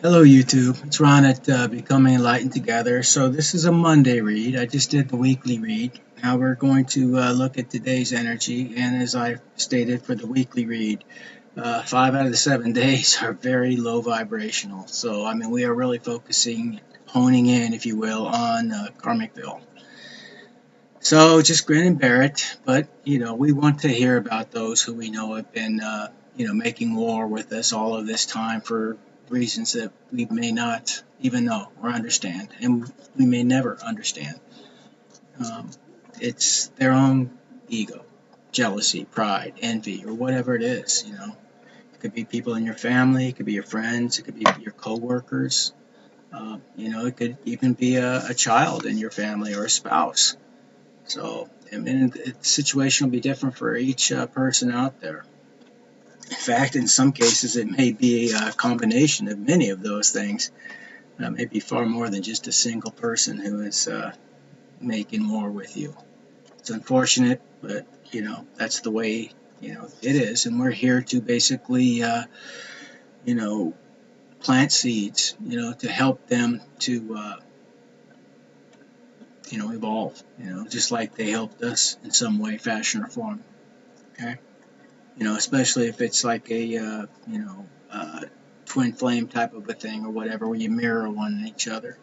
Hello YouTube, it's Ron at Becoming Enlightened Together. So this is a Monday read. I just did the weekly read. Now we're going to look at today's energy, and as I stated for the weekly read, 5 out of the 7 days are very low vibrational. So I mean we are really focusing, honing in, if you will, on Karmicville. So just grin and bear it, but we want to hear about those who we know have been making war with us all of this time for reasons that we may not even know or understand, and we may never understand. Um, it's their own ego, jealousy, pride, envy, or whatever it is. It could be people in your family, it could be your friends, it could be your coworkers. It could even be a child in your family or a spouse. So, I mean, the situation will be different for each person out there. In fact, in some cases, it may be a combination of many of those things. Maybe far more than just a single person who is making war with you. It's unfortunate, but that's the way it is, and we're here to basically you know plant seeds, to help them to evolve. Just like they helped us in some way, fashion, or form. Okay. Especially if it's like a, twin flame type of a thing or whatever, where you mirror one each other.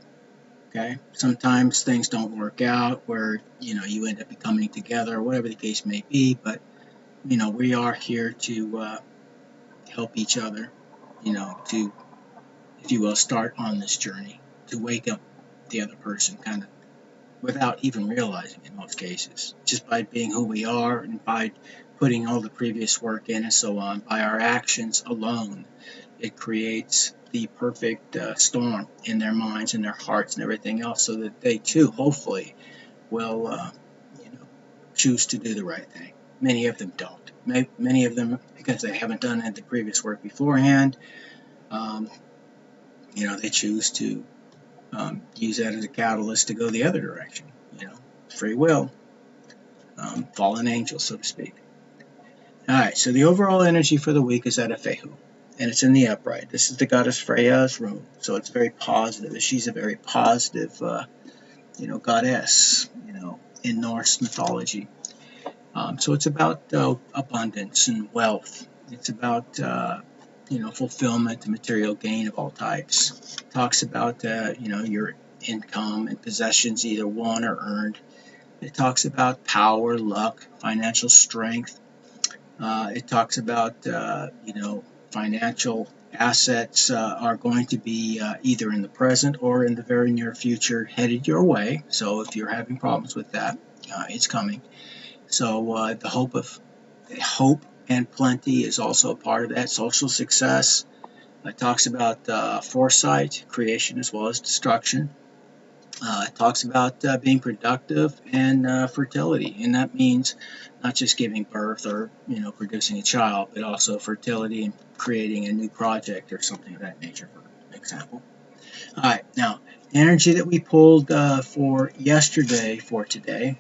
Okay. Sometimes things don't work out where, you end up becoming together or whatever the case may be, but, we are here to help each other, to, if you will, start on this journey, to wake up the other person kind of without even realizing in most cases, just by being who we are and by putting all the previous work in and so on, by our actions alone, it creates the perfect storm in their minds and their hearts and everything else, so that they too, hopefully, will choose to do the right thing. Many of them don't. Many of them, because they haven't done the previous work beforehand, um, they choose to use that as a catalyst to go the other direction. Free will, fallen angel, so to speak. All right, so the overall energy for the week is at Fehu, and it's in the upright. This is the goddess Freya's room, so it's very positive. She's a very positive, goddess, in Norse mythology. So it's about abundance and wealth. It's about fulfillment and material gain of all types. It talks about your income and possessions, either won or earned. It talks about power, luck, financial strength. It talks about financial assets are going to be either in the present or in the very near future headed your way. So if you're having problems with that, it's coming. So the hope and plenty is also a part of that. Social success. It talks about foresight, creation as well as destruction. It talks about being productive and fertility, and that means not just giving birth or producing a child, but also fertility and creating a new project or something of that nature, for example. All right, now the energy that we pulled for yesterday for today,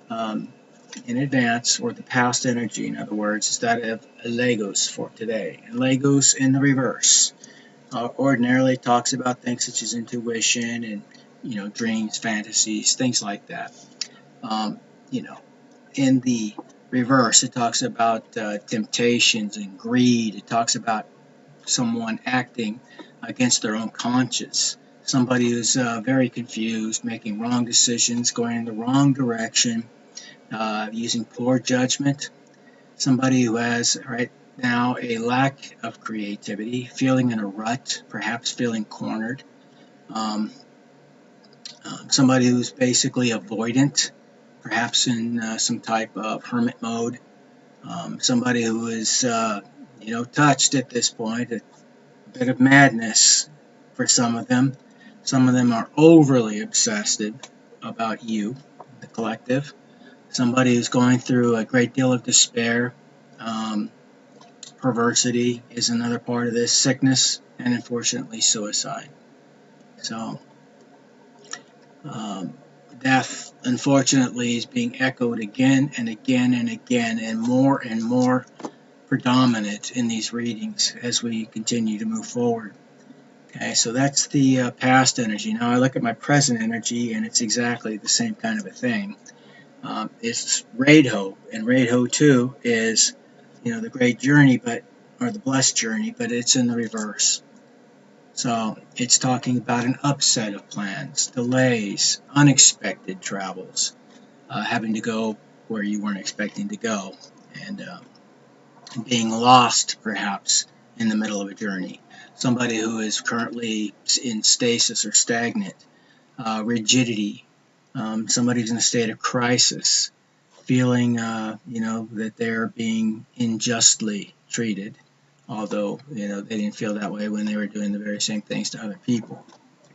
um, in advance, or the past energy, in other words, is that of Lagos for today, and Lagos in the reverse. Ordinarily talks about things such as intuition and dreams, fantasies, things like that. Um, you know, in the reverse, it talks about temptations and greed. It talks about someone acting against their own conscience. Somebody who's very confused, making wrong decisions, going in the wrong direction, using poor judgment. Somebody who has right now a lack of creativity, feeling in a rut, perhaps feeling cornered. Um, Somebody who's basically avoidant, perhaps in some type of hermit mode. Somebody who is, touched at this point, a bit of madness for some of them. Some of them are overly obsessive about you, the collective. Somebody who's going through a great deal of despair. Um, Perversity is another part of this, sickness, and unfortunately suicide. So um, death, unfortunately, is being echoed again and again and again, and more predominant in these readings as we continue to move forward. Okay, so that's the past energy. Now I look at my present energy, and it's exactly the same kind of a thing. It's Radho, and Radho too is, the great journey, or the blessed journey, but it's in the reverse. So it's talking about an upset of plans, delays, unexpected travels, having to go where you weren't expecting to go, and being lost perhaps in the middle of a journey. Somebody who is currently in stasis or stagnant, rigidity, somebody who's in a state of crisis, feeling that they're being unjustly treated, although they didn't feel that way when they were doing the very same things to other people.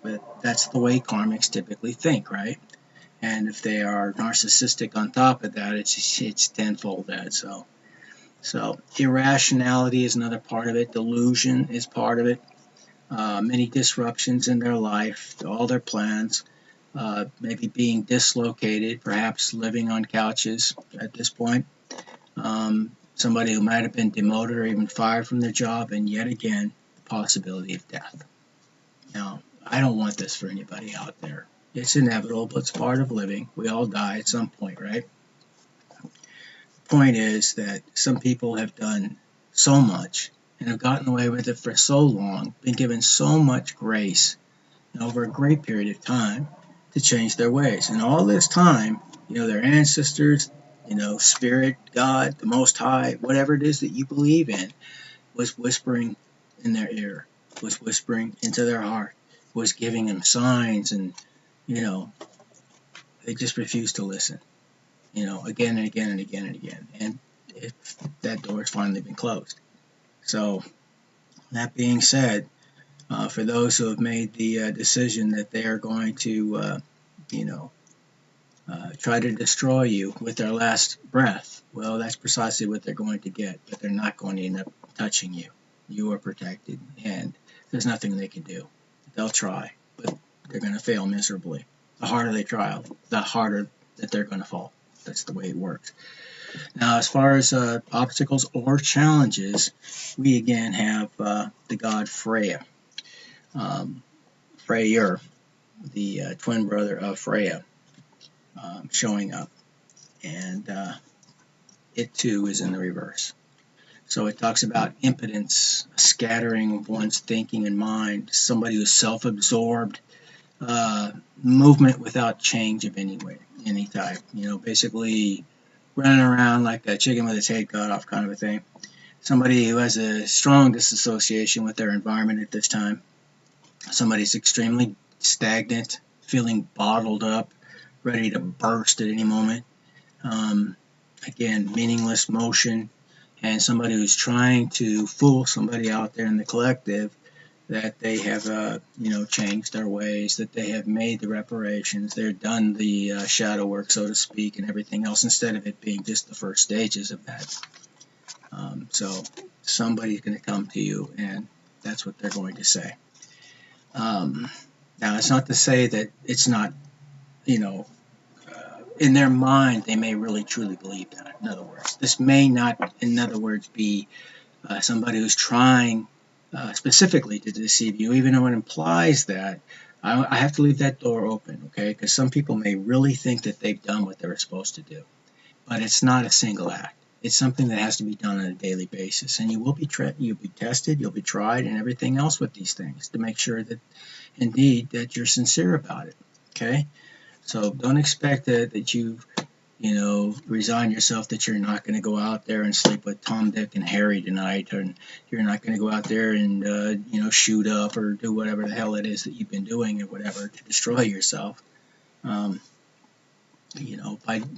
But that's the way karmics typically think, right? And if they are narcissistic on top of that, it's tenfold that. So irrationality is another part of it. Delusion is part of it. Many disruptions in their life, all their plans, maybe being dislocated, perhaps living on couches at this point. Somebody who might have been demoted or even fired from their job, and yet again, the possibility of death. Now, I don't want this for anybody out there. It's inevitable, but it's part of living. We all die at some point, right? The point is that some people have done so much and have gotten away with it for so long, been given so much grace over a great period of time to change their ways. And all this time, their ancestors, spirit, God, the Most High, whatever it is that you believe in, was whispering in their ear, was whispering into their heart, was giving them signs, and, they just refused to listen, again and again and again and again. And that door has finally been closed. So, that being said, for those who have made the decision that they are going to, try to destroy you with their last breath, well, that's precisely what they're going to get, but they're not going to end up touching you. You are protected, and there's nothing they can do. They'll try, but they're going to fail miserably. The harder they try, the harder that they're going to fall. That's the way it works. Now, as far as obstacles or challenges, we again have the god Freya. Freyr, the twin brother of Freya, showing up, and it too is in the reverse. So it talks about impotence, a scattering of one's thinking and mind, somebody who's self-absorbed, movement without change of any type. Basically running around like a chicken with its head cut off kind of a thing. Somebody who has a strong disassociation with their environment at this time. Somebody who's extremely stagnant, feeling bottled up, ready to burst at any moment. Again, meaningless motion, and somebody who's trying to fool somebody out there in the collective that they have, changed their ways, that they have made the reparations, they've done the shadow work, so to speak, and everything else, instead of it being just the first stages of that. So somebody's going to come to you, and that's what they're going to say. Now, it's not to say that it's not, in their mind, they may really truly believe that. In other words, this may not, in other words, be somebody who's trying specifically to deceive you, even though it implies that. I have to leave that door open, okay? Because some people may really think that they've done what they were supposed to do, but it's not a single act. It's something that has to be done on a daily basis, and you'll be tested, you'll be tried, and everything else with these things to make sure that, indeed, that you're sincere about it. Okay, so don't expect that you've resign yourself that you're not going to go out there and sleep with Tom, Dick, and Harry tonight, and you're not going to go out there and shoot up or do whatever the hell it is that you've been doing or whatever to destroy yourself. By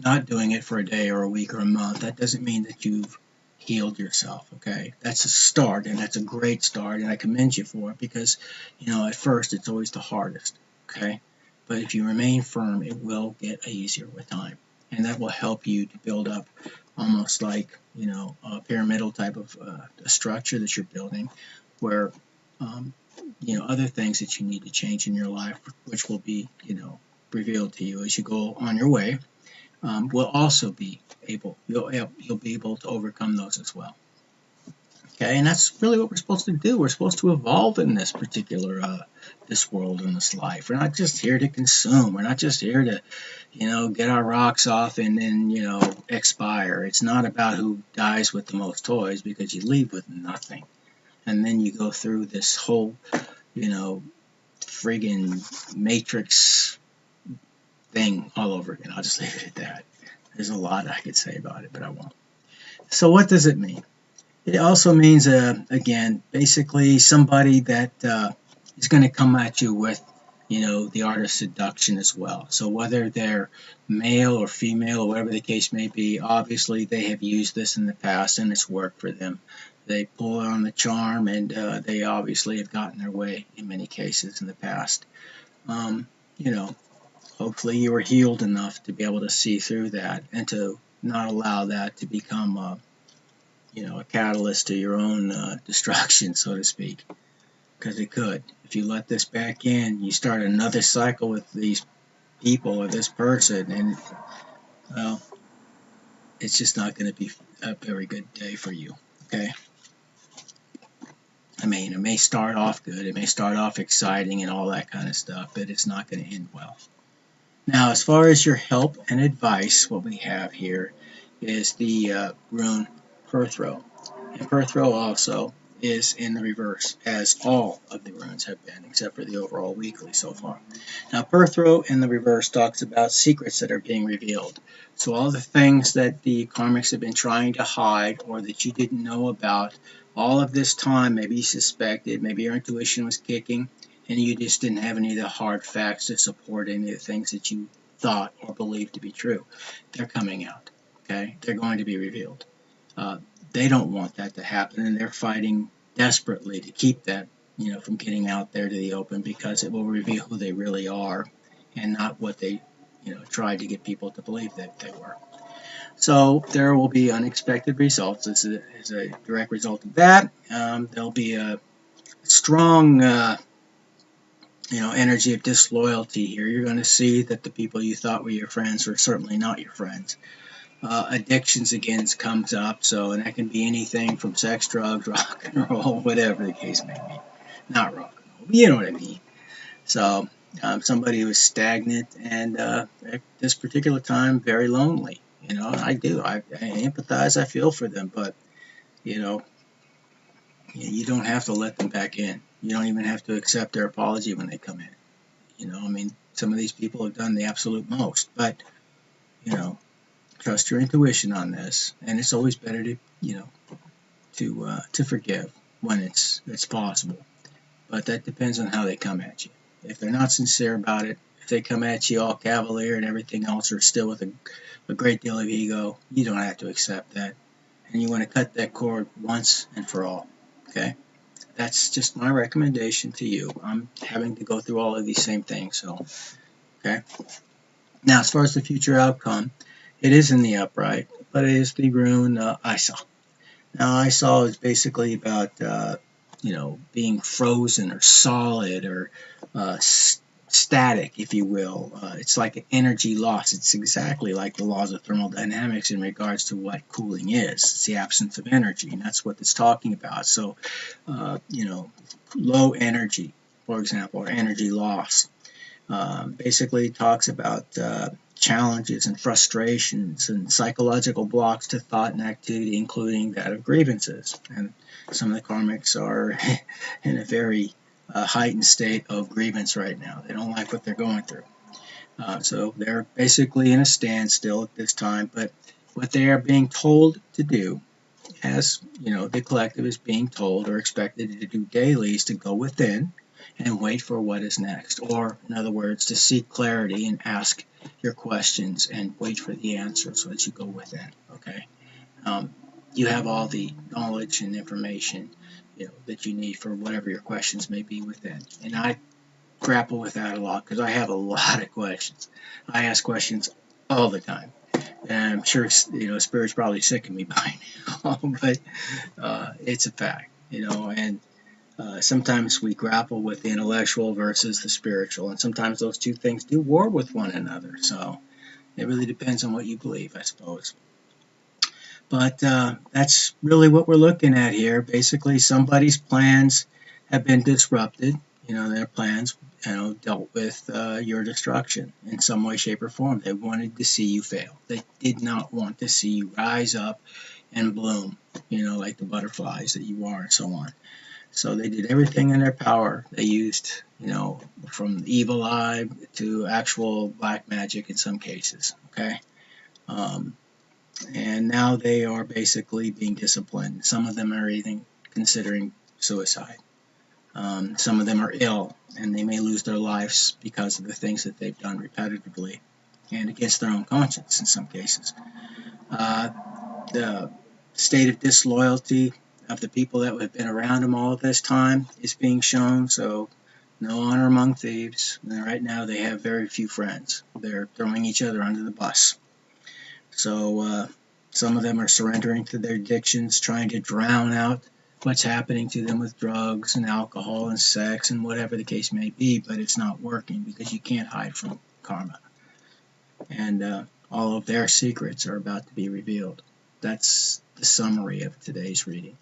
not doing it for a day or a week or a month, that doesn't mean that you've healed yourself, okay? That's a start, and that's a great start, and I commend you for it because, at first it's always the hardest, okay? But if you remain firm, it will get easier with time, and that will help you to build up almost like, a pyramidal type of a structure that you're building where, other things that you need to change in your life, which will be, revealed to you as you go on your way, will also be able, you'll be able to overcome those as well. Okay, and that's really what we're supposed to do. We're supposed to evolve in this particular this world and this life. We're not just here to consume. We're not just here to, get our rocks off and then, expire. It's not about who dies with the most toys, because you leave with nothing. And then you go through this whole, friggin' matrix thing all over again. I'll just leave it at that. There's a lot I could say about it, but I won't. So what does it mean? It also means, again, basically somebody that is going to come at you with, the art of seduction as well. So whether they're male or female or whatever the case may be, obviously they have used this in the past and it's worked for them. They pull on the charm, and they obviously have gotten their way in many cases in the past. Um, you know, Hopefully you were healed enough to be able to see through that and to not allow that to become a catalyst to your own destruction, so to speak, because it could. If you let this back in, you start another cycle with these people or this person, and well, it's just not going to be a very good day for you. Okay. I mean, it may start off good, it may start off exciting and all that kind of stuff, but it's not going to end well. Now, as far as your help and advice, what we have here is the rune Perthro. And Perthro also is in the reverse, as all of the runes have been, except for the overall weekly so far. Now, Perthro in the reverse talks about secrets that are being revealed. So all the things that the karmics have been trying to hide or that you didn't know about, all of this time, maybe you suspected, maybe your intuition was kicking, and you just didn't have any of the hard facts to support any of the things that you thought or believed to be true. They're coming out. Okay, they're going to be revealed. They don't want that to happen, and they're fighting desperately to keep that, from getting out there to the open, because it will reveal who they really are, and not what they, tried to get people to believe that they were. So there will be unexpected results as a direct result of that. There'll be a strong energy of disloyalty here. You're going to see that the people you thought were your friends are certainly not your friends. Addictions again comes up, and that can be anything from sex, drugs, rock and roll, whatever the case may be. Not rock and roll, but you know what I mean. So somebody who is stagnant and at this particular time very lonely. I do. I empathize. I feel for them, but you don't have to let them back in. You don't even have to accept their apology when they come in. Some of these people have done the absolute most, but trust your intuition on this, and it's always better to forgive when it's possible. But that depends on how they come at you. If they're not sincere about it, if they come at you all cavalier and everything else, or still with a great deal of ego, you don't have to accept that, and you want to cut that cord once and for all. Okay. That's just my recommendation to you. I'm having to go through all of these same things. So, okay. Now, as far as the future outcome, it is in the upright, but it is the rune Isa. Now, Isa is basically about, being frozen or solid or static, if you will. It's like an energy loss. It's exactly like the laws of thermodynamics in regards to what cooling is. It's the absence of energy, and that's what it's talking about. So, low energy, for example, or energy loss. Basically talks about challenges and frustrations and psychological blocks to thought and activity, including that of grievances. And some of the karmics are in a very heightened state of grievance right now. They don't like what they're going through. So they're basically in a standstill at this time, but what they are being told to do, as the collective is being told or expected to do daily, is to go within and wait for what is next. Or, in other words, to seek clarity and ask your questions and wait for the answer so that you go within. Okay? You have all the knowledge and information that you need for whatever your questions may be within. And I grapple with that a lot because I have a lot of questions. I ask questions all the time. And I'm sure Spirit's probably sick of me by now, but it's a fact, and sometimes we grapple with the intellectual versus the spiritual, and sometimes those two things do war with one another. So it really depends on what you believe, I suppose. But that's really what we're looking at here. Basically, somebody's plans have been disrupted. Their plans, dealt with your destruction in some way, shape, or form. They wanted to see you fail. They did not want to see you rise up and bloom, like the butterflies that you are and so on. So they did everything in their power. They used, from evil eye to actual black magic in some cases. Okay. Um, and now they are basically being disciplined. Some of them are even considering suicide. Some of them are ill, and they may lose their lives because of the things that they've done repetitively and against their own conscience in some cases. The state of disloyalty of the people that have been around them all this time is being shown. So, no honor among thieves. And right now, they have very few friends. They're throwing each other under the bus. So, some of them are surrendering to their addictions, trying to drown out what's happening to them with drugs and alcohol and sex and whatever the case may be, but it's not working because you can't hide from karma. And all of their secrets are about to be revealed. That's the summary of today's reading.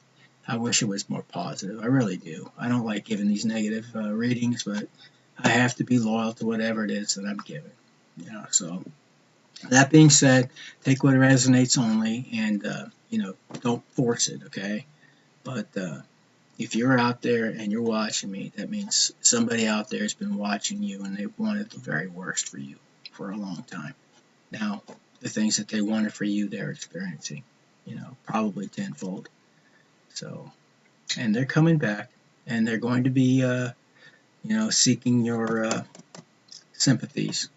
I wish it was more positive. I really do. I don't like giving these negative readings, but I have to be loyal to whatever it is that I'm giving. So that being said, take what resonates only, and don't force it. Okay, but if you're out there and you're watching me, that means somebody out there has been watching you, and they've wanted the very worst for you for a long time. Now, the things that they wanted for you, they're experiencing, probably tenfold. So, and they're coming back, and they're going to be, seeking your sympathies.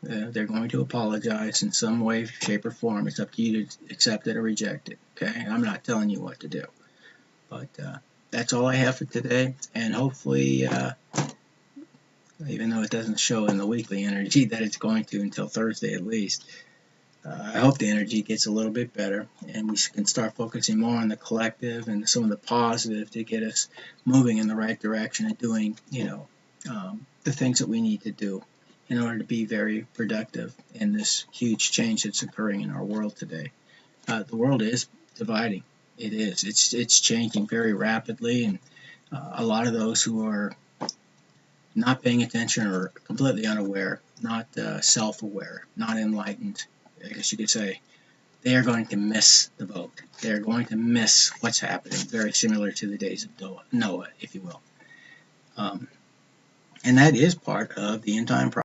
They're going to apologize in some way, shape, or form. It's up to you to accept it or reject it. Okay, I'm not telling you what to do, but that's all I have for today. And hopefully, even though it doesn't show in the weekly energy that it's going to until Thursday at least, I hope the energy gets a little bit better, and we can start focusing more on the collective and some of the positive to get us moving in the right direction and doing, the things that we need to do in order to be very productive in this huge change that's occurring in our world today. The world is dividing. It is. It's changing very rapidly, and a lot of those who are not paying attention or completely unaware, not self-aware, not enlightened, I guess you could say, they are going to miss the boat. They're going to miss what's happening, very similar to the days of Noah, if you will. And that is part of the end time process.